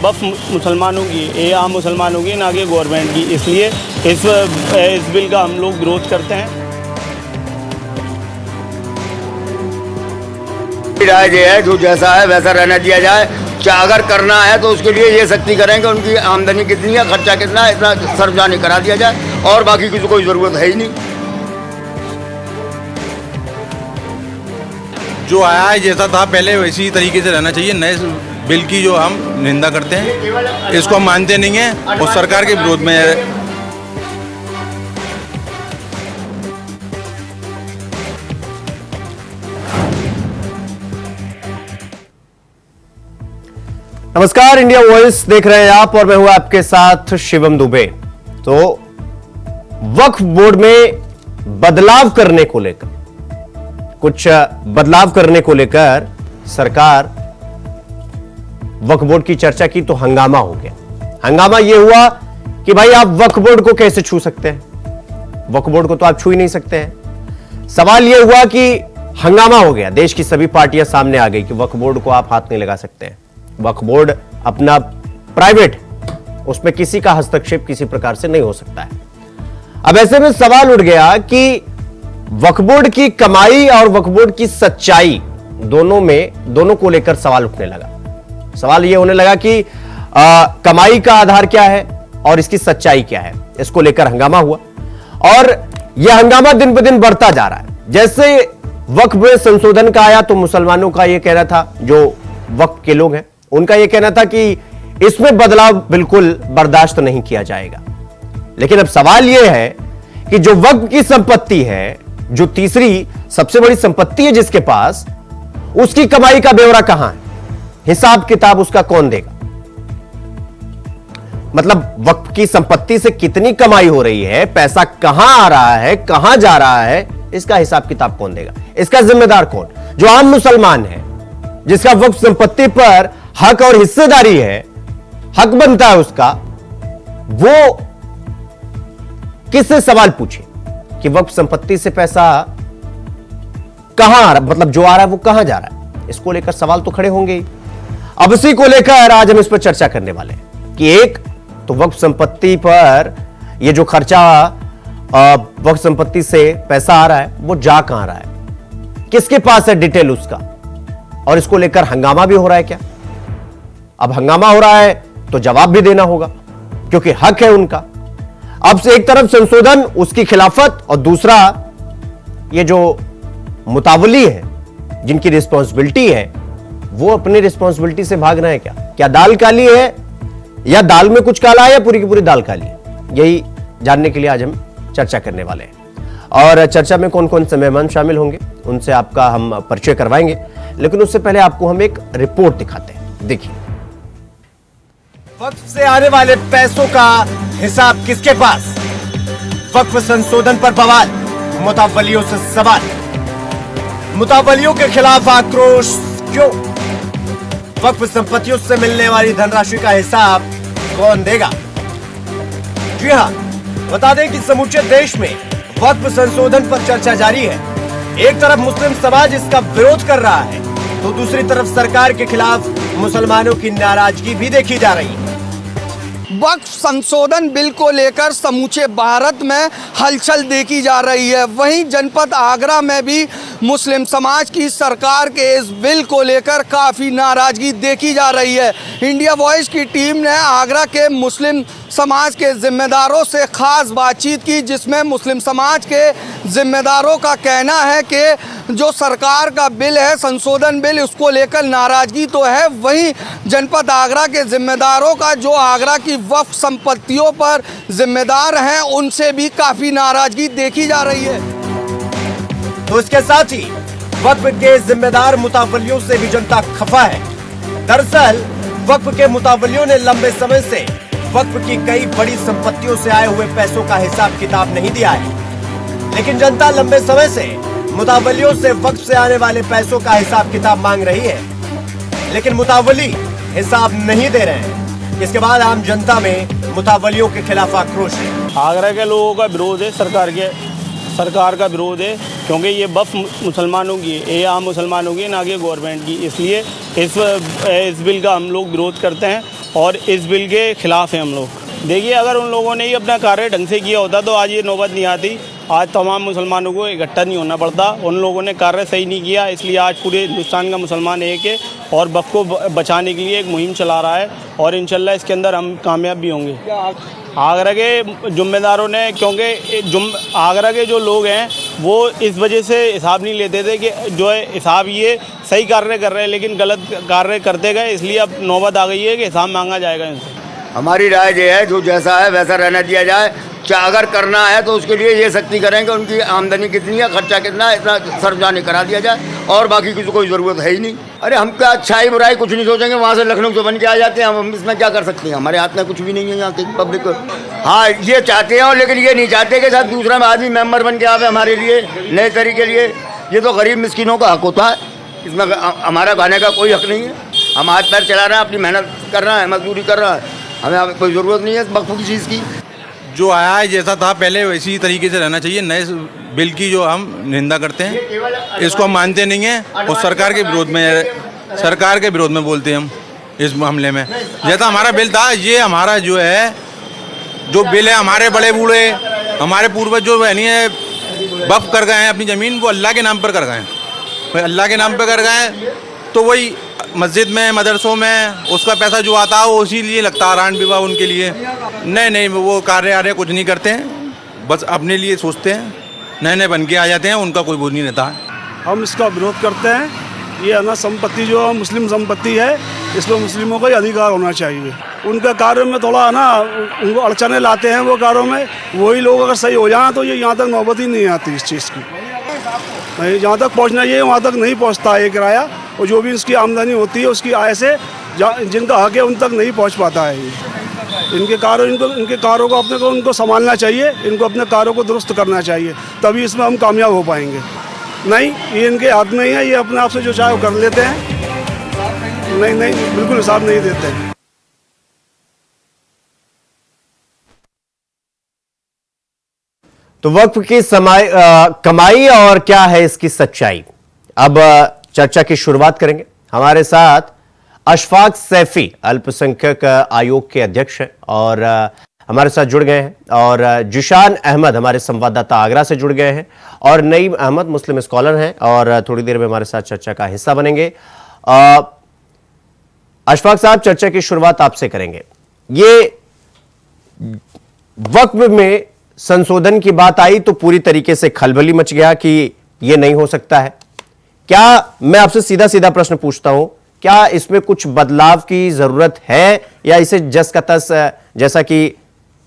वक्फ मुसलमानों की, ये आम मुसलमानों की, ना कि गवर्नमेंट की। इसलिए इस बिल का हम लोग विरोध करते हैं। राय ये है, जो जैसा है वैसा रहना दिया जाए। क्या अगर करना है तो उसके लिए ये सख्ती करें कि उनकी आमदनी कितनी है, खर्चा कितना है, इतना सरजानी करा दिया जाए, और बाकी की तो कोई ज़रूरत है ही नहीं। जो आया है जैसा था पहले वैसी तरीके से रहना चाहिए। नए बिल की जो हम निंदा करते हैं, इसको हम मानते नहीं हैं और सरकार के विरोध में है। नमस्कार, इंडिया वॉइस देख रहे हैं आप और मैं हूं आपके साथ शिवम दुबे। तो वक्फ बोर्ड में बदलाव करने को लेकर, कुछ बदलाव करने को लेकर सरकार वक्फ बोर्ड की चर्चा की तो हंगामा हो गया। हंगामा यह हुआ कि भाई आप वक्फ बोर्ड को कैसे छू सकते हैं, वक्फ बोर्ड को तो आप छू ही नहीं सकते हैं। सवाल यह हुआ कि हंगामा हो गया, देश की सभी पार्टियां सामने आ गई कि वक्फ बोर्ड को आप हाथ नहीं लगा सकते हैं। वक्फ बोर्ड अपना प्राइवेट, उसमें किसी का हस्तक्षेप किसी प्रकार से नहीं हो सकता है। अब ऐसे में सवाल उठ गया कि वक्फ बोर्ड की कमाई और वक्फ बोर्ड की सच्चाई दोनों को लेकर सवाल उठने लगा। सवाल यह होने लगा कि कमाई का आधार क्या है और इसकी सच्चाई क्या है। इसको लेकर हंगामा हुआ और यह हंगामा दिन ब दिन बढ़ता जा रहा है। जैसे वक्फ में संशोधन का आया तो मुसलमानों का यह कहना था, जो वक्फ के लोग हैं उनका यह कहना था कि इसमें बदलाव बिल्कुल बर्दाश्त नहीं किया जाएगा। लेकिन अब सवाल यह है कि जो वक्फ की संपत्ति है, जो तीसरी सबसे बड़ी संपत्ति है जिसके पास, उसकी कमाई का ब्यौरा कहां है, हिसाब किताब उसका कौन देगा। मतलब वक्फ की संपत्ति से कितनी कमाई हो रही है, पैसा कहां आ रहा है, कहां जा रहा है, इसका हिसाब किताब कौन देगा, इसका जिम्मेदार कौन। जो आम मुसलमान है, जिसका वक्फ संपत्ति पर हक और हिस्सेदारी है, हक बनता है उसका, वो किससे सवाल पूछे कि वक्फ संपत्ति से पैसा कहां आ रहा, मतलब जो आ रहा है वो कहां जा रहा है। इसको लेकर सवाल तो खड़े होंगे ही। अब इसी को लेकर आज हम इस पर चर्चा करने वाले हैं कि एक तो वक्फ संपत्ति पर ये जो खर्चा, वक्फ संपत्ति से पैसा आ रहा है वो जा कहां रहा है, किसके पास है डिटेल उसका, और इसको लेकर हंगामा भी हो रहा है क्या। अब हंगामा हो रहा है तो जवाब भी देना होगा, क्योंकि हक है उनका। अब से एक तरफ संशोधन, उसकी खिलाफत, और दूसरा ये जो मुतावली है, जिनकी रिस्पॉन्सिबिलिटी है, वो अपनी रिस्पॉन्सिबिलिटी से भाग रहे हैं क्या। क्या दाल काली है या दाल में कुछ काला है या पूरी की पूरी दाल काली है, यही जानने के लिए आज हम चर्चा करने वाले हैं। और चर्चा में कौन कौन से मेहमान शामिल होंगे उनसे आपका हम परिचय करवाएंगे, लेकिन उससे पहले आपको हम एक रिपोर्ट दिखाते हैं। देखिए, वक्फ से आने वाले पैसों का हिसाब किसके पास। वक्फ संशोधन पर बवाल, मुतावलियों से सवाल। मुतावलियों के खिलाफ आक्रोश क्यों। वक्फ संपत्तियों से मिलने वाली धनराशि का हिसाब कौन देगा। जी हां, बता दें कि समूचे देश में वक्फ संशोधन पर चर्चा जारी है। एक तरफ मुस्लिम समाज इसका विरोध कर रहा है तो दूसरी तरफ सरकार के खिलाफ मुसलमानों की नाराजगी भी देखी जा रही है। वक्फ संशोधन बिल को लेकर समूचे भारत में हलचल देखी जा रही है। वहीं जनपद आगरा में भी मुस्लिम समाज की सरकार के इस बिल को लेकर काफ़ी नाराजगी देखी जा रही है। इंडिया वॉइस की टीम ने आगरा के मुस्लिम समाज के जिम्मेदारों से खास बातचीत की, जिसमें मुस्लिम समाज के जिम्मेदारों का कहना है कि जो सरकार का बिल है, संशोधन बिल, उसको लेकर नाराजगी तो है। वहीं जनपद आगरा के जिम्मेदारों का, जो आगरा की वक्फ संपत्तियों पर जिम्मेदार हैं, उनसे भी काफ़ी नाराजगी देखी जा रही है। तो इसके साथ ही वक्फ के जिम्मेदार मुतावलियों से भी जनता खफा है। दरअसल वक्फ के मुतावलियों ने लंबे समय से वक्फ की कई बड़ी संपत्तियों से आए हुए पैसों का हिसाब किताब नहीं दिया है, लेकिन जनता लंबे समय से मुतावलियों से वक्फ से आने वाले पैसों का हिसाब किताब मांग रही है, लेकिन मुतावली हिसाब नहीं दे रहे हैं। इसके बाद आम जनता में मुतावलियों के खिलाफ आक्रोश है। आगरा के लोगों का विरोध है सरकार के सरकार का विरोध है, क्योंकि ये बफ मुसलमानों की है, ये आम मुसलमानों की, ना कि गवर्नमेंट की। इसलिए इस बिल का हम लोग विरोध करते हैं और इस बिल के खिलाफ हैं हम लोग। देखिए, अगर उन लोगों ने ही अपना कार्य ढंग से किया होता तो आज ये नौबत नहीं आती। आज तमाम मुसलमानों को इकट्ठा नहीं होना पड़ता। उन लोगों ने कार्य सही नहीं किया, इसलिए आज पूरे हिंदुस्तान का मुसलमान एक है और बफ को बचाने के लिए एक मुहिम चला रहा है और इंशाल्लाह इसके अंदर हम कामयाब भी होंगे। आगरा के जुम्मेदारों ने, क्योंकि आगरा के जो लोग हैं वो इस वजह से हिसाब नहीं लेते थे कि जो है हिसाब ये सही कार्य कर रहे हैं, लेकिन गलत कार्य करते गए, इसलिए अब नौबत आ गई है कि हिसाब मांगा जाएगा इनसे। हमारी राय ये है, जो जैसा है वैसा रहना दिया जाए। अगर करना है तो उसके लिए ये सख्ती करें कि उनकी आमदनी कितनी है, खर्चा कितना है, इतना सर्वजानी करा दिया जाए और बाकी किसी कोई ज़रूरत है ही नहीं। अरे हम क्या अच्छाई बुराई कुछ नहीं सोचेंगे, वहाँ से लखनऊ से बन के आ जाते हैं, हम इसमें क्या कर सकते हैं? हमारे हाथ में कुछ भी नहीं है यहाँ की पब्लिक को। हाँ, ये चाहते हैं, लेकिन ये नहीं चाहते कि साथ दूसरा आदमी मेम्बर बन के आवे हमारे लिए नए तरीके लिए। ये तो गरीब मिस्किनों का हक होता है, इसमें हमारा खाने का कोई हक नहीं है। हम हाथ पैर चला रहे हैं, अपनी मेहनत कर रहे हैं, मजदूरी कर रहे हैं, हमें कोई ज़रूरत नहीं है इस वक्फ की चीज़ की। जो आया है जैसा था पहले वैसी तरीके से रहना चाहिए। नए बिल की जो हम निंदा करते हैं, इसको हम मानते नहीं हैं और सरकार के विरोध में बोलते हैं हम इस मामले में। जैसा हमारा बिल था, ये हमारा जो है जो बिल है, हमारे बड़े बूढ़े हमारे पूर्वज जो है नहीं वक्फ कर गए हैं अपनी ज़मीन, वो अल्लाह के नाम पर कर गए हैं। भाई अल्लाह के नाम पर कर गए हैं तो वही मस्जिद में, मदरसों में उसका पैसा जो आता है वो उसी लिए लगता है, रान विवाह उनके लिए। नहीं, वो कार्य कुछ नहीं करते हैं, बस अपने लिए सोचते हैं, नए बन के आ जाते हैं, उनका कोई बोझ नहीं रहता है। हम इसका विरोध करते हैं। ये अना संपत्ति जो मुस्लिम संपत्ति है, इसमें मुस्लिमों का ही अधिकार होना चाहिए। उनका कार्य में थोड़ा ना उनको अड़चने लाते हैं वो कार्यों में। वही लोग अगर सही हो जाएं तो ये यहाँ तक नौबत ही नहीं आती इस चीज़ की। नहीं, जहाँ तक पहुँचना चाहिए वहाँ तक नहीं पहुँचता है किराया, और जो भी इसकी आमदनी होती है उसकी आय से जिनका हक है उन तक नहीं पहुँच पाता है। इनके कारों को अपने को उनको संभालना चाहिए, इनको अपने कारों को दुरुस्त करना चाहिए, तभी इसमें हम कामयाब हो पाएंगे। नहीं, ये इनके हाथ में ही है, ये अपने आप से जो चाहे वो कर लेते हैं। नहीं, बिल्कुल हिसाब नहीं देते हैं। तो वक्फ की कमाई और क्या है इसकी सच्चाई, अब चर्चा की शुरुआत करेंगे। हमारे साथ अशफाक सैफी अल्पसंख्यक आयोग के अध्यक्ष हैं और हमारे साथ जुड़ गए हैं, और जिशान अहमद हमारे संवाददाता आगरा से जुड़ गए हैं, और नईम अहमद मुस्लिम स्कॉलर हैं और थोड़ी देर में हमारे साथ चर्चा का हिस्सा बनेंगे। अशफाक साहब, चर्चा की शुरुआत आपसे करेंगे। ये वक्फ में संशोधन की बात आई तो पूरी तरीके से खलबली मच गया कि यह नहीं हो सकता है। क्या, मैं आपसे सीधा सीधा प्रश्न पूछता हूं, क्या इसमें कुछ बदलाव की जरूरत है या इसे जस का तस, जैसा कि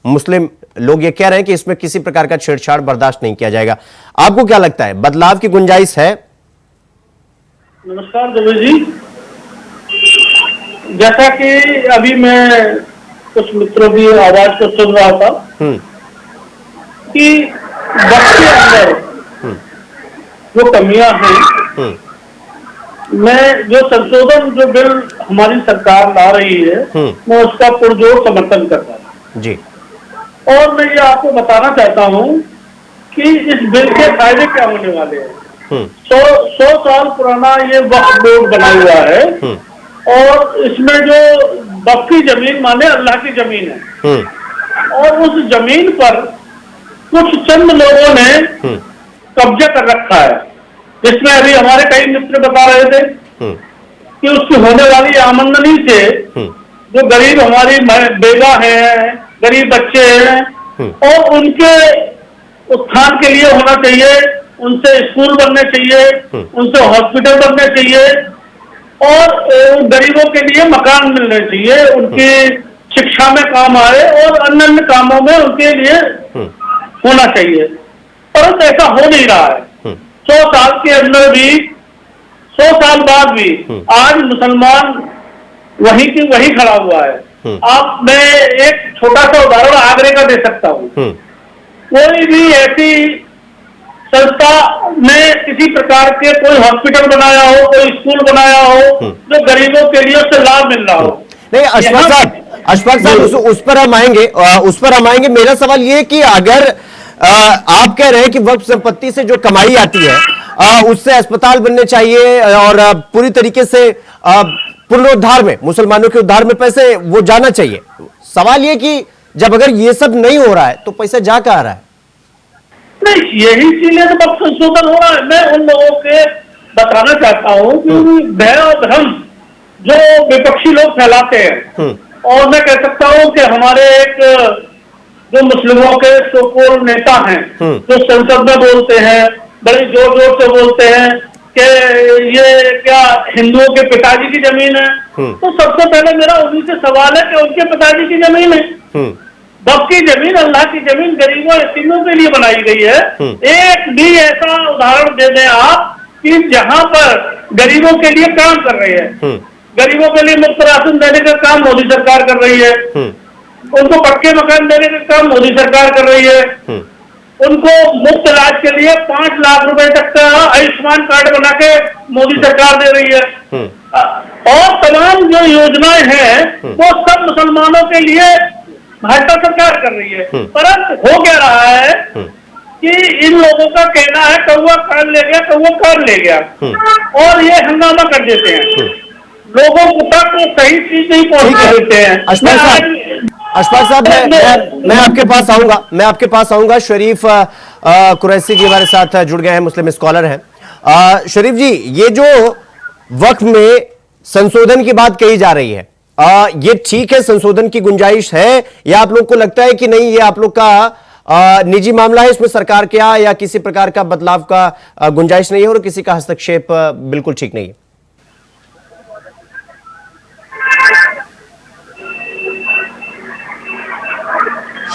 मुस्लिम लोग ये कह रहे हैं कि इसमें किसी प्रकार का छेड़छाड़ बर्दाश्त नहीं किया जाएगा, आपको क्या लगता है, बदलाव की गुंजाइश है? नमस्कार दुबे जी, जैसा कि अभी मैं कुछ मित्रों की आवाज को सुन रहा था कि वक्त के अंदर जो कमियां हैं, मैं जो संशोधन जो बिल हमारी सरकार ला रही है, मैं उसका पुरजोर समर्थन करता हूँ जी। और मैं ये आपको बताना चाहता हूँ कि इस बिल के फायदे क्या होने वाले हैं। 100 साल पुराना ये वक्फ बोर्ड बना हुआ है और इसमें जो वक्फ की जमीन माने अल्लाह की जमीन है, और उस जमीन पर कुछ चंद लोगों ने कब्जा कर रखा है, जिसमें अभी हमारे कई मित्र बता रहे थे कि उसकी होने वाली आमदनी से जो गरीब हमारी बेवा है, गरीब बच्चे हैं, और उनके उत्थान के लिए होना चाहिए, उनसे स्कूल बनने चाहिए, उनसे हॉस्पिटल बनने चाहिए, और गरीबों के लिए मकान मिलने चाहिए, उनकी शिक्षा में काम आए और अन्य कामों में उनके लिए होना चाहिए। परंतु ऐसा हो नहीं रहा है। 100 साल के अंदर भी, 100 साल बाद भी आज मुसलमान वही की वही खड़ा हुआ है। आप, मैं एक छोटा सा उदाहरण आगरे का दे सकता हूँ। कोई भी ऐसी संस्था ने किसी प्रकार के कोई हॉस्पिटल बनाया हो, कोई स्कूल बनाया हो जो गरीबों के लिए उससे लाभ मिल रहा हो। नहीं, अशफाक साहब उस पर हम आएंगे, मेरा सवाल ये कि अगर आप कह रहे हैं कि वक्फ संपत्ति से जो कमाई आती है उससे अस्पताल बनने चाहिए और पूरी तरीके से पुनरुद्धार में, मुसलमानों के उद्धार में पैसे वो जाना चाहिए। सवाल ये कि जब अगर ये सब नहीं हो रहा है तो पैसा जा कहां रहा है? नहीं, यही इसीलिए तो वक्त संशोधन हो रहा है। मैं उन लोगों के बताना चाहता हूँ कि भय और भ्रम जो विपक्षी लोग फैलाते हैं, और मैं कह सकता हूँ कि हमारे एक जो मुस्लिमों के सोपोर नेता हैं जो संसद में बोलते हैं, बड़े जोर जोर से बोलते हैं कि ये क्या हिंदुओं के पिताजी की जमीन है, तो सबसे पहले मेरा उन्हीं से सवाल है कि उनके पिताजी की जमीन है। वक्फ की जमीन अल्लाह की जमीन गरीबों यतीमों के लिए बनाई गई है। एक भी ऐसा उदाहरण दे दें आप कि जहां पर गरीबों के लिए काम कर रहे हैं, गरीबों के लिए मुफ्त राशन देने का काम मोदी सरकार कर रही है, उनको पक्के मकान देने का काम मोदी सरकार कर रही है, उनको मुफ्त इलाज के लिए 5 लाख रुपए तक का आयुष्मान कार्ड बना के मोदी सरकार दे रही है, और तमाम जो योजनाएं हैं वो सब मुसलमानों के लिए भाजपा सरकार कर रही है। परंतु हो क्या रहा है कि इन लोगों का कहना है कौवा कान ले गया, कौवा कान ले गया, और ये हंगामा कर देते हैं, लोगों को तक सही चीज नहीं पहुंचा देते हैं। अशफाक साहब, मैं आपके पास आऊंगा। शरीफ कुरैशी जी हमारे साथ जुड़ गए हैं, मुस्लिम स्कॉलर हैं। शरीफ जी, ये जो वक्फ में संशोधन की बात कही जा रही है, ये ठीक है, संशोधन की गुंजाइश है, या आप लोग को लगता है कि नहीं, ये आप लोग का निजी मामला है, इसमें सरकार क्या या किसी प्रकार का बदलाव का गुंजाइश नहीं है और किसी का हस्तक्षेप बिल्कुल ठीक नहीं है?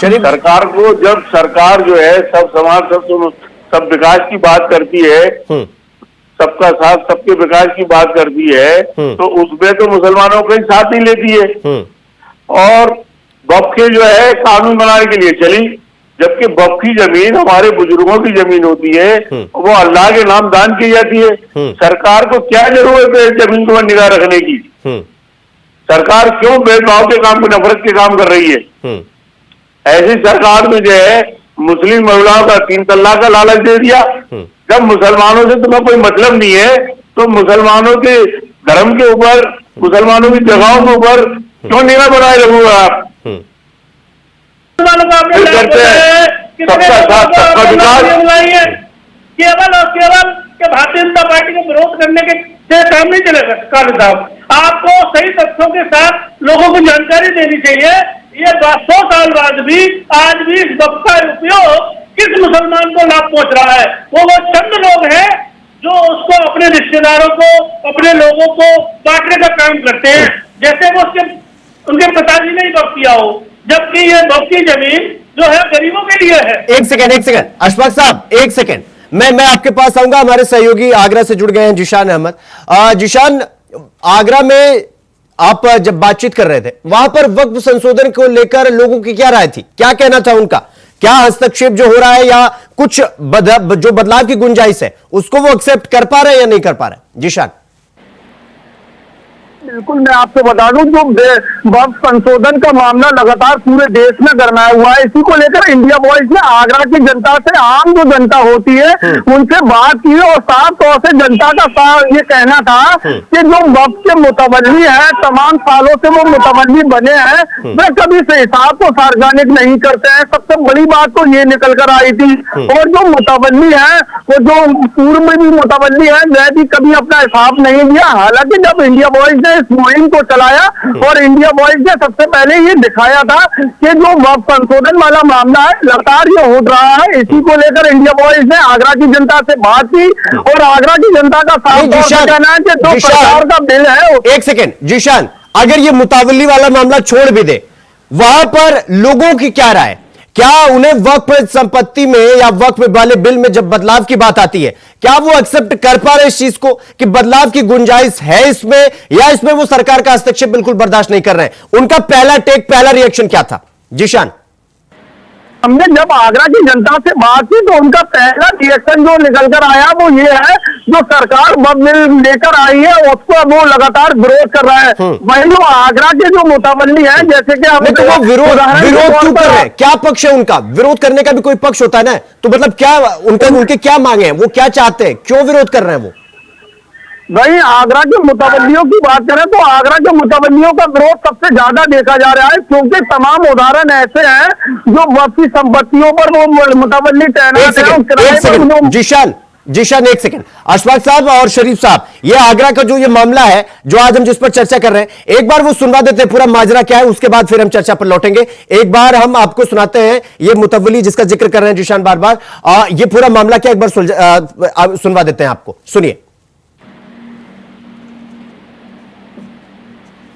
शरीफ, सरकार को, जब सरकार जो है सब समाज सब विकास की बात करती है, सबका साथ सबके विकास की बात करती है, तो उसमें तो मुसलमानों का ही साथ नहीं लेती है, और वक्फ के जो है कानून बनाने के लिए चली, जबकि वक्फ की जमीन हमारे बुजुर्गों की जमीन होती है, वो अल्लाह के नाम दान की जाती है। सरकार को क्या जरूरत है जमीन को निगाह रखने की? सरकार क्यों भेदभाव के काम, नफरत के काम कर रही है? ऐसी सरकार में जो है मुस्लिम महिलाओं का 3 तलाक का लालच दे दिया। जब मुसलमानों से तुम्हें कोई मतलब नहीं है तो मुसलमानों के धर्म के ऊपर, मुसलमानों की जगहों के ऊपर क्यों निगाह बनाए रखोगे आप? करते हैं सबका साथ सबका विकास। केवल और केवल के भारतीय जनता पार्टी को विरोध करने के से काम नहीं चलेगा। काली साहब, आपको सही तथ्यों के साथ लोगों को जानकारी देनी चाहिए। ये 100 साल बाद भी आज भी इस वक्त का उपयोग किस मुसलमान को लाभ पहुंच रहा है? वो चंद लोग हैं जो उसको अपने रिश्तेदारों को, अपने लोगों को बांटने का काम करते हैं, जैसे वो उनके पिताजी ने ही वक्त किया हो, जबकि ये वक्त की जमीन जो है गरीबों के लिए है। एक सेकंड अशफाक साहब, एक सेकंड, मैं आपके पास आऊंगा। हमारे सहयोगी आगरा से जुड़ गए हैं, जिशान अहमद। जिशान, आगरा में आप जब बातचीत कर रहे थे, वहां पर वक्फ संशोधन को लेकर लोगों की क्या राय थी, क्या कहना था उनका? क्या हस्तक्षेप जो हो रहा है या कुछ जो बदलाव की गुंजाइश है उसको वो एक्सेप्ट कर पा रहे हैं या नहीं कर पा रहे हैं? जिशान, बिल्कुल, मैं आपको बता दूं, जो वक्फ संशोधन का मामला लगातार पूरे देश में गरमाया हुआ है, इसी को लेकर इंडिया वॉइस ने आगरा की जनता से, आम जो जनता होती है उनसे बात की, और साफ तौर से जनता का ये कहना था कि जो वक्फ के मुतवल्ली है, तमाम सालों से वो मुतवल्ली बने हैं, वे कभी से हिसाब को सार्वजनिक नहीं करते हैं। सबसे बड़ी बात तो ये निकल कर आई थी, और जो मुतवल्ली है, वो जो पूर्व में भी मुतवल्ली है, वह भी कभी अपना हिसाब नहीं दिया। हालांकि जब इंडिया वॉइस ने इस मुहिम को चलाया और इंडिया वॉइस ने सबसे पहले ये दिखाया था कि जो वक्फ संशोधन वाला मामला है लगातार ये हो रहा है, इसी को लेकर इंडिया वॉइस ने आगरा की जनता से बात की, और आगरा की जनता का साफ तौर से कहना है कि जो सरकार का बिल है। एक सेकेंड जिशान, अगर ये मुतावली वाला मामला छोड़ भी दे, वहां पर लोगों की क्या राय? क्या उन्हें वक्फ संपत्ति में या वक्फ वाले बिल में जब बदलाव की बात आती है, क्या वो एक्सेप्ट कर पा रहे इस चीज को कि बदलाव की गुंजाइश है इसमें, या इसमें वो सरकार का हस्तक्षेप बिल्कुल बर्दाश्त नहीं कर रहे हैं? उनका पहला टेक, पहला रिएक्शन क्या था? जिशान, हमने जब आगरा की जनता से बात की तो उनका पहला रिएक्शन जो निकल कर आया वो ये है, जो सरकार वक्फ बिल लेकर आई है उसको वो लगातार विरोध कर रहा है। वही जो आगरा के जो मुतावल्ली है, जैसे कि हम तो वो विरोध क्यों कर रहे हैं? क्या पक्ष है उनका? विरोध करने का भी कोई पक्ष होता है ना, तो मतलब क्या उनके क्या मांगे हैं, वो क्या चाहते हैं, क्यों विरोध कर रहे हैं वो? वही आगरा के मुतावल्लियों की बात करें तो आगरा के मुतावल्लियों का विरोध सबसे ज्यादा देखा जा रहा है, क्योंकि तमाम उदाहरण ऐसे हैं जो वक्फ की संपत्तियों पर वो मुतावल्ली तैनात है। जीशान एक सेकंड, अशफाक साहब और शरीफ साहब, ये आगरा का जो ये मामला है जो आज हम जिस पर चर्चा कर रहे हैं, एक बार वो सुनवा देते हैं पूरा माजरा क्या है, उसके बाद फिर हम चर्चा पर लौटेंगे। एक बार हम आपको सुनाते हैं ये मुतवल्ली जिसका जिक्र कर रहे हैं जीशान बार बार, ये पूरा मामला क्या, एक बार सुनवा देते हैं आपको, सुनिए।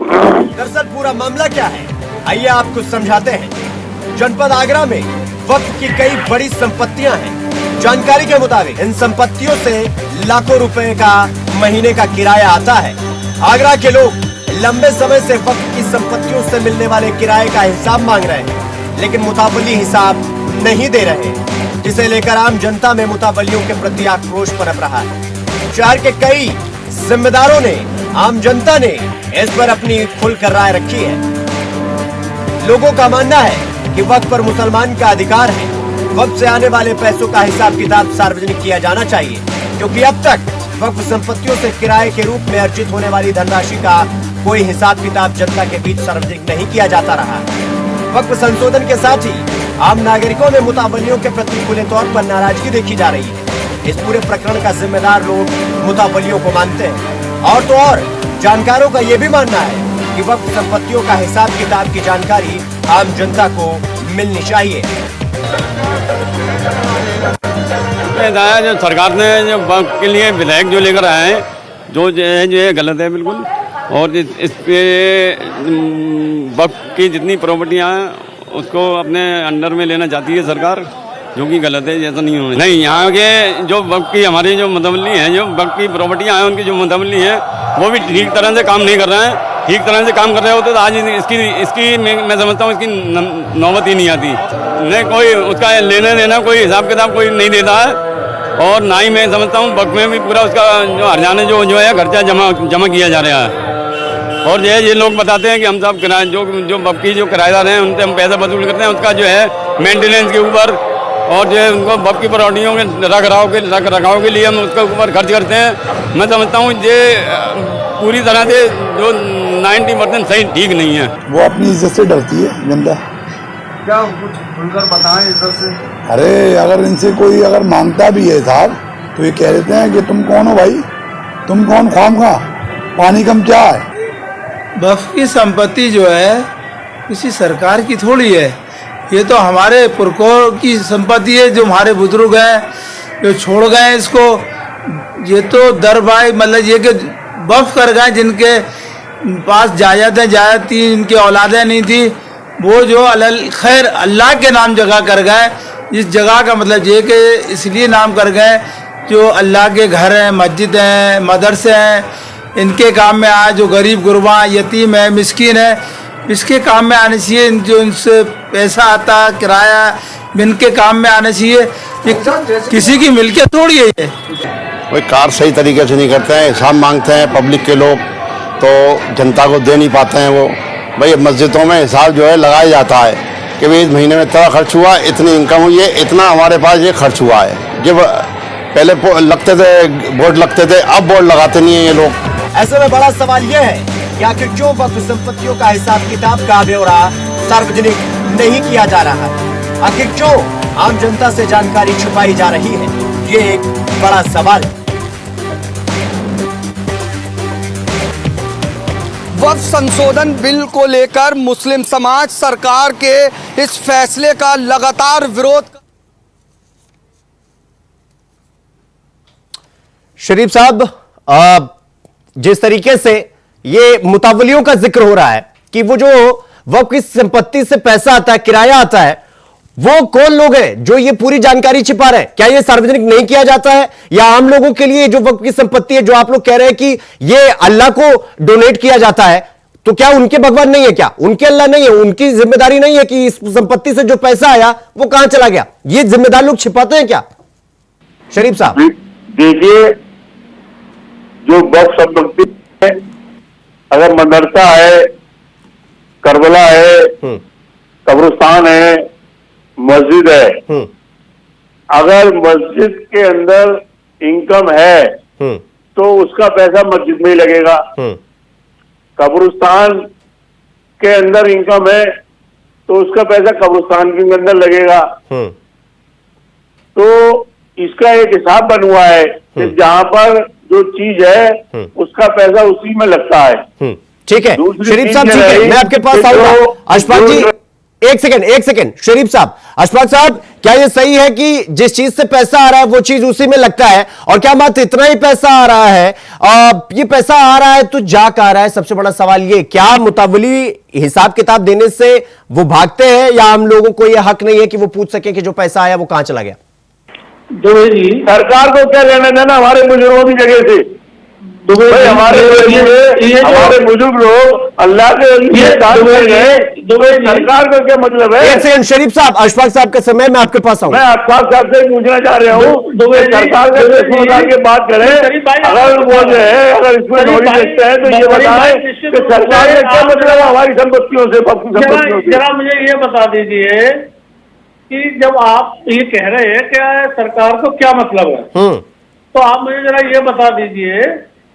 दरअसल पूरा मामला क्या है, आइए आपको समझाते हैं। जनपद आगरा में वक्फ की कई बड़ी संपत्तियां हैं। जानकारी के मुताबिक इन संपत्तियों से लाखों रुपए का महीने का किराया आता है। आगरा के लोग लंबे समय से वक्फ की संपत्तियों से मिलने वाले किराए का हिसाब मांग रहे हैं, लेकिन मुतावल्ली हिसाब नहीं दे रहे, जिसे लेकर आम जनता में मुतावल्लियों के प्रति आक्रोश पनप रहा है। शहर के कई जिम्मेदारों ने, आम जनता ने इस पर अपनी खुलकर राय रखी है। लोगों का मानना है कि वक्फ पर मुसलमान का अधिकार है। वक्फ से आने वाले पैसों का हिसाब किताब सार्वजनिक किया जाना चाहिए, क्योंकि अब तक वक्फ संपत्तियों से किराए के रूप में अर्जित होने वाली धनराशि का कोई हिसाब किताब जनता के बीच सार्वजनिक नहीं किया जाता रहा। वक्फ संशोधन के साथ ही आम नागरिकों में मुतावल्लियों के प्रति खुले तौर पर नाराजगी देखी जा रही है। इस पूरे प्रकरण का जिम्मेदार लोग मुतावल्लियों को मानते हैं, और तो और जानकारों का ये भी मानना है कि वक्फ संपत्तियों का हिसाब किताब की जानकारी आम जनता को मिलनी चाहिए। जो सरकार ने जो वक्फ के लिए विधेयक जो लेकर आए हैं, जो है गलत है बिल्कुल। और इस पे वक्फ की जितनी प्रॉपर्टियां हैं उसको अपने अंडर में लेना चाहती है सरकार, जो कि गलत है, जैसा नहीं होना। नहीं, यहाँ के जो वक्फ की हमारी जो मुतवल्ली हैं, जो वक्फ की प्रॉपर्टियाँ हैं, उनकी जो मुतवल्ली हैं वो भी ठीक तरह से काम नहीं कर रहे हैं। ठीक तरह से काम कर रहे होते तो आज इसकी मैं समझता हूँ इसकी नौबत ही नहीं आती। नहीं कोई उसका लेने देना कोई हिसाब किताब कोई नहीं देता है, और ना ही मैं समझता हूँ वक्फ में भी पूरा उसका जो हरजाना जो है खर्चा जमा किया जा रहा है। और ये लोग बताते हैं कि हम सब किराए जो वक्फ की जो किराएदार हैं उनसे हम पैसा वसूल करते हैं, उसका जो है मेंटेनेंस के ऊपर और जो है उनको वक्फ की प्रॉपर्टियों के रख रखाव के लिए हम उसके ऊपर खर्च करते हैं। मैं समझता हूँ ये पूरी तरह से जो 90% सही ठीक नहीं है। वो अपनी इज्जत से डरती है जनता। क्या कुछ खुलकर बताएं इधर से? अरे अगर इनसे कोई अगर मांगता भी है साहब तो ये कह देते हैं कि तुम कौन हो भाई, तुम कौन, खामखा पानी कम क्या है। वक्फ की संपत्ति जो है किसी सरकार की थोड़ी है, ये तो हमारे पुरखों की संपत्ति है, जो हमारे बुजुर्ग हैं जो छोड़ गए इसको। ये तो दर भाई मतलब ये कि वक्फ कर गए, जिनके पास जायदाद थी, इनकी औलादें नहीं थी, वो जो खैर अल्लाह के नाम जगह कर गए। इस जगह का मतलब ये कि इसलिए नाम कर गए जो अल्लाह के घर हैं, मस्जिद हैं, मदरसे हैं, इनके काम में आए। जो गरीब गुरबा यतीम है, मिस्किन है, इसके काम में आने चाहिए। जो इनसे पैसा आता किराया इनके काम में आने चाहिए। किसी की मिलकियत थोड़ी है ये। कोई कार सही तरीके से नहीं करते हैं, हिसाब मांगते हैं पब्लिक के लोग, तो जनता को दे नहीं पाते हैं। वो भाई मस्जिदों में हिसाब जो है लगाया जाता है कि भाई इस महीने में इतना खर्च हुआ, इतनी इनकम हुई है, इतना हमारे पास ये खर्च हुआ है। जब पहले लगते थे बोर्ड लगते थे, अब बोर्ड लगाते नहीं है ये लोग। ऐसे में बड़ा सवाल यह है कि आखिर क्यों वक्फ संपत्तियों का हिसाब किताब का ब्यौरा सार्वजनिक नहीं किया जा रहा है? आखिर क्यों आम जनता से जानकारी छुपाई जा रही है? ये एक बड़ा सवाल है। वक्फ संशोधन बिल को लेकर मुस्लिम समाज सरकार के इस फैसले का लगातार विरोध। शरीफ साहब, जिस तरीके से ये मुतावलियों का जिक्र हो रहा है कि वो जो वक्फ की संपत्ति से पैसा आता है, किराया आता है, वो कौन लोग हैं जो ये पूरी जानकारी छिपा रहे हैं? क्या ये सार्वजनिक नहीं किया जाता है, या आम लोगों के लिए जो वक्फ की संपत्ति है, जो आप लोग कह रहे हैं कि ये अल्लाह को डोनेट किया जाता है, तो क्या उनके भगवान नहीं है, क्या उनके अल्लाह नहीं है, उनकी जिम्मेदारी नहीं है कि इस संपत्ति से जो पैसा आया वो कहां चला गया? ये जिम्मेदार लोग छिपाते हैं क्या शरीफ साहब? देखिए, जो वक्फ संपत्ति है, अगर मदरसा है, करबला है, कब्रिस्तान है, मस्जिद है, अगर मस्जिद के अंदर इनकम है तो उसका पैसा मस्जिद में ही लगेगा। कब्रिस्तान के अंदर इनकम है तो उसका पैसा कब्रिस्तान के अंदर लगेगा। तो इसका एक हिसाब बन हुआ है कि जहां पर जो चीज है उसका पैसा उसी में लगता है। ठीक है शरीफ साहब, ठीक है, मैं आपके पास आऊंगा। अशफाक जी एक सेकंड शरीफ साहब, अशफाक साहब, क्या ये सही है कि जिस चीज से पैसा आ रहा है वो चीज उसी में लगता है? और क्या मात्र इतना ही पैसा आ रहा है? ये पैसा आ रहा है तो जा कहां रहा है? सबसे बड़ा सवाल ये, क्या मुतावली हिसाब किताब देने से वो भागते हैं या हम लोगों को यह हक नहीं है कि वो पूछ सके कि जो पैसा आया वो कहां चला गया? सरकार को क्या लेना देना हमारे बुजुर्गों की जगह से? हमारे बुजुर्ग लोग अल्लाह के सरकार का क्या मतलब है? एक सेकंड शरीफ साहब, अशफाक साहब का समय, मैं आपके पास आऊँ। मैं अशफाक साहब से पूछना चाह रहा हूँ, सरकार के बात करें, अगर वो जो है अगर इसमें नॉलेज देखते हैं तो ये बताएं कि सरकार का क्या मतलब है हमारी संपत्तियों से, संपत्तियों से। जरा मुझे ये बता दीजिए कि जब आप ये कह रहे हैं कि सरकार को क्या मतलब है, तो आप मुझे जरा ये बता दीजिए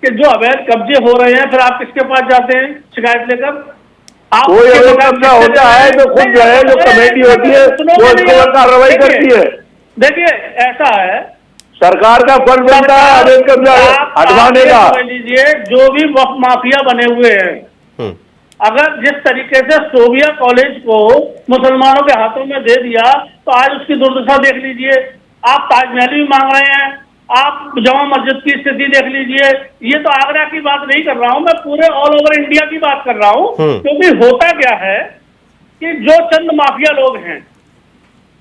कि जो अवैध कब्जे हो रहे हैं फिर आप किसके पास जाते हैं शिकायत लेकर? आप कोई अवैध कब्जा होता है तो खुद जो है जो कमेटी होती है वो उसको कार्रवाई करती है। देखिए ऐसा है, सरकार का फर्ज बनता है अवैध कब्जा हटवाने का। लीजिए, जो भी वक्फ माफिया बने हुए हैं, अगर जिस तरीके से सोबिया कॉलेज को मुसलमानों के हाथों में दे दिया तो आज उसकी दुर्दशा देख लीजिए। आप ताजमहल भी मांग रहे हैं, आप जमा मस्जिद की स्थिति देख लीजिए। ये तो आगरा की बात नहीं कर रहा हूं, मैं पूरे ऑल ओवर इंडिया की बात कर रहा हूं। क्योंकि होता क्या है कि जो चंद माफिया लोग हैं,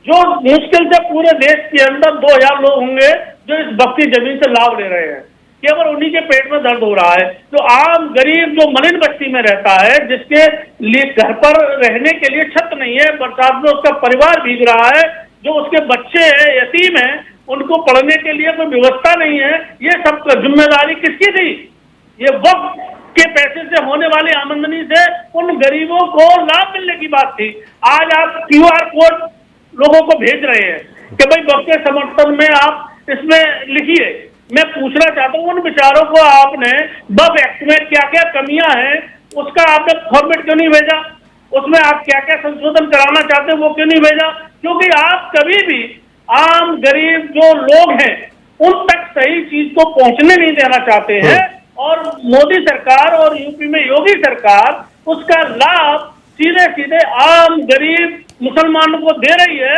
जो मुश्किल से पूरे देश के अंदर 2000 लोग होंगे जो इस वक्फ की जमीन से लाभ ले रहे हैं, केवल उन्हीं के पेट में दर्द हो रहा है। जो आम गरीब जो मलिन बस्ती में रहता है, जिसके लिए घर पर रहने के लिए छत नहीं है, बरसात में उसका परिवार भीग रहा है, जो उसके बच्चे हैं यतीम हैं, उनको पढ़ने के लिए कोई व्यवस्था नहीं है, ये सब जिम्मेदारी किसकी थी? ये वक्फ के पैसे से होने वाली आमदनी से उन गरीबों को लाभ मिलने की बात थी। आज आप QR कोड लोगों को भेज रहे हैं कि भाई वक्फ के समर्थन में आप इसमें लिखिए। मैं पूछना चाहता हूँ उन विचारों को आपने वक्फ एक्ट में क्या क्या कमियां हैं उसका आपने फॉर्मेट क्यों नहीं भेजा? उसमें आप क्या क्या संशोधन कराना चाहते हैं वो क्यों नहीं भेजा? क्योंकि आप कभी भी आम गरीब जो लोग हैं उन तक सही चीज को पहुंचने नहीं देना चाहते हैं। और मोदी सरकार और यूपी में योगी सरकार उसका लाभ सीधे सीधे आम गरीब मुसलमानों को दे रही है।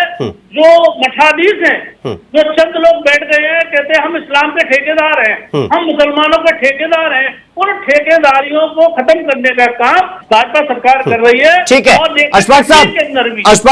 जो मठाधीश हैं, जो चंद लोग बैठ गए हैं, कहते हैं हम इस्लाम के ठेकेदार हैं, हम मुसलमानों के ठेकेदार हैं, उन ठेकेदारियों को खत्म करने का काम भाजपा सरकार कर रही है। ठीक है अशफाक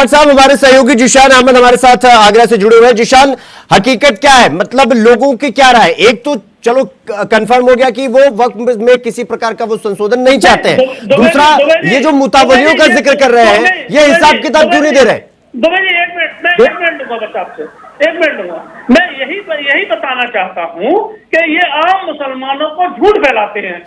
साहब, हमारे सहयोगी जिशान अहमद हमारे साथ आगरा से जुड़े हुए हैं। जिशान, हकीकत क्या है, मतलब लोगों की क्या राय? एक तो चलो कंफर्म हो गया कि वो वक्त में किसी प्रकार का वो संशोधन नहीं चाहते हैं, दूसरा ये जो मुतावलियों का जिक्र कर रहे हैं ये हिसाब किताब क्यों नहीं दे रहे? एक मिनट दूंगा बस आपसे, एक मिनट दूंगा। मैं यही बताना चाहता हूँ कि ये आम मुसलमानों को झूठ फैलाते हैं,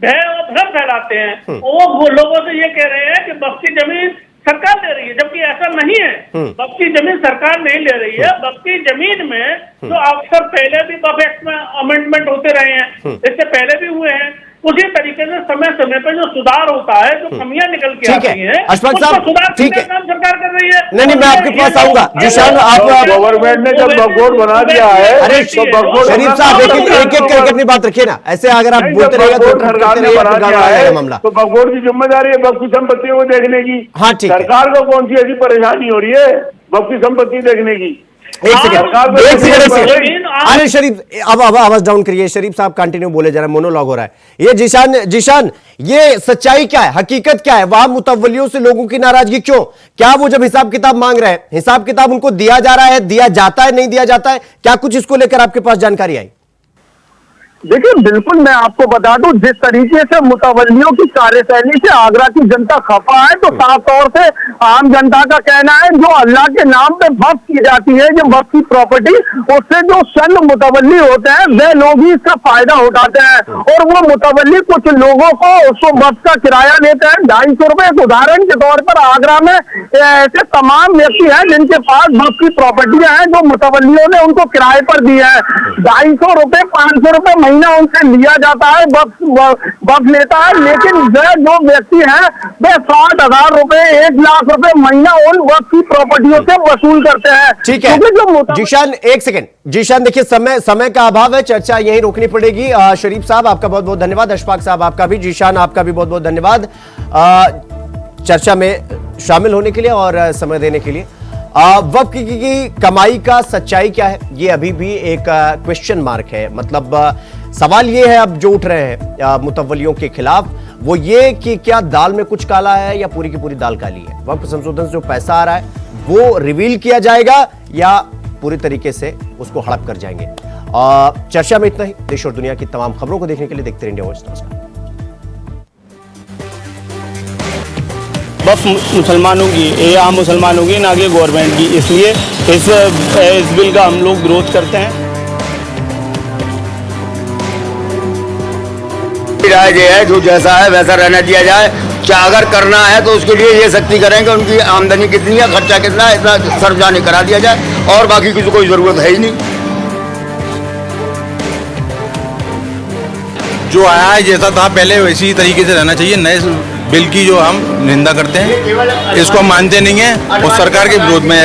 भय और भ्रम फैलाते हैं। वो लोगों से ये कह रहे हैं कि वक्फ की जमीन सरकार ले रही है, जबकि ऐसा नहीं है। वक्फ की जमीन सरकार नहीं ले रही है। वक्फ की जमीन में जो अक्सर पहले भी वक्फ एक्ट में अमेंडमेंट होते रहे हैं, इससे पहले भी हुए हैं, उसी तरीके से समय समय पर जो सुधार होता है, जो कमियां निकल के आती हैं, अशफाक साहब ठीक है, सरकार कर रही है। नहीं मैं आपके पास आऊंगा। जिशान, आप गवर्नमेंट ने जब वक्फ बोर्ड बना दिया है, अरे शरीफ साहब एक एक करके अपनी बात रखिए ना, ऐसे अगर आप बोलते रहेगा तो सरकार ने बना दिया है मामला, तो वक्फ बोर्ड की जिम्मेदारी है वक्फ की संपत्तियों को देखने की। हाँ ठीक है, सरकार को कौन सी ऐसी परेशानी हो रही है वक्फ की संपत्ति देखने की? एक सेकंड अरे शरीफ अब आवाज डाउन करिए। शरीफ साहब कंटिन्यू बोले, जरा मोनोलॉग हो रहा है। ये जिशान ये सच्चाई क्या है, हकीकत क्या है? वहां मुतवलियों से लोगों की नाराजगी क्यों? क्या वो जब हिसाब किताब मांग रहे हैं, हिसाब किताब उनको दिया जा रहा है, दिया जाता है, नहीं दिया जाता है? क्या कुछ इसको लेकर आपके पास जानकारी आई? देखिए बिल्कुल मैं आपको बता दूं, जिस तरीके से मुतवल्लियों की कार्यशैली से आगरा की जनता खफा है, तो साफ तौर से आम जनता का कहना है जो अल्लाह के नाम पे वक्फ की जाती है, जो वक्फ की प्रॉपर्टी, उससे जो चंद मुतवल्ली होते हैं वे लोग ही इसका फायदा उठाते हैं। और वो मुतवल्ली कुछ लोगों को उसको वक्फ का किराया लेते हैं 250 रुपए। उदाहरण के तौर पर आगरा में ऐसे तमाम व्यक्ति हैं जिनके पास वक्फ की प्रॉपर्टियां हैं, जो मुतवल्लियों ने उनको किराए पर दी है। 250 रुपए 500 रुपए महीना उनसे लिया जाता है, वक्फ लेता है, लेकिन वह जो व्यक्ति है वे 60,000 रुपए 1 लाख रुपए महीना उन वक्फ की प्रॉपर्टियों से वसूल करते हैं। ठीक है जीशान, एक सेकंड जीशान, देखिए समय का अभाव है, चर्चा यहीं रोकनी पड़ेगी। शरीफ साहब आपका बहुत बहुत धन्यवाद, अशफाक साहब आपका भी, जीशान आपका भी बहुत बहुत धन्यवाद चर्चा में शामिल होने के लिए और समय देने के लिए। वक्फ की कमाई का सच्चाई क्या है, ये अभी भी एक क्वेश्चन मार्क है। मतलब सवाल ये है अब जो उठ रहे हैं मुतवल्लियों के खिलाफ, वो ये कि क्या दाल में कुछ काला है या पूरी की पूरी दाल काली है। वक्फ संशोधन से जो पैसा आ रहा है वो रिवील किया जाएगा या पूरी तरीके से उसको हड़प कर जाएंगे। चर्चा में इतना ही। देश और दुनिया की तमाम खबरों को देखने के लिए देखते रहिए इंडिया वॉइस। नमस्कार। वक्फ मुसलमानों की, ये आम मुसलमानों की, ना कि गवर्नमेंट की, इसलिए इस बिल का हम लोग विरोध करते हैं। राय ये है जो जैसा है वैसा रहने दिया जाए। अगर करना है तो उसके लिए ये सख्ती करें कि उनकी आमदनी कितनी है, खर्चा कितना है, इतना सार्वजनिक करा दिया जाए और बाकी की कोई जरूरत है ही नहीं। जो आया है जैसा था पहले वैसी तरीके से रहना चाहिए। नए बिल की जो हम निंदा करते हैं, इसको हम मानते नहीं है और सरकार के विरोध में